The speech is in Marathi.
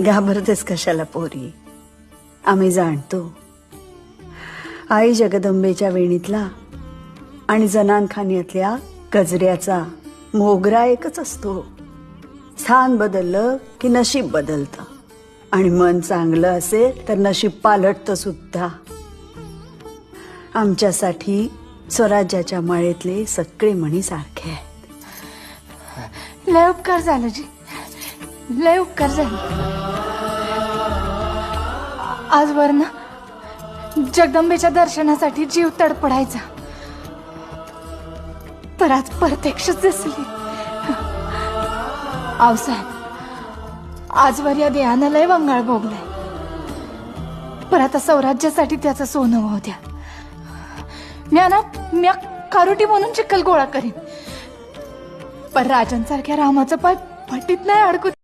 घाबरतेस कशाला पोरी? आम्ही जाणतो आई जगदंबेच्या वेणीतला आणि जनानखान्यातल्या गजऱ्याचा मोगरा एकच असतो. स्थान बदललं की नशीब बदलतं आणि मन चांगलं असेल तर नशीब पालटतं सुद्धा. आमच्यासाठी स्वराज्याच्या माळेतले सगळे मणी सारखे आहेत. लय उपकार झालं जी, लय उपकार झालं. आजवर ना जगदंबेच्या दर्शनासाठी जीव तडपडायचा, पर आज प्रत्यक्षच दिसली. आवसाहेब, आजवर या देहानं लय वंगाळ भोगलाय, पर आता स्वराज्यासाठी त्याचं सोनं वाहू द्या. म्या कारुटी म्हणून चिखल गोळा करीन, पण राजांसारख्या रामाचं पाय फटीत नाही अडकू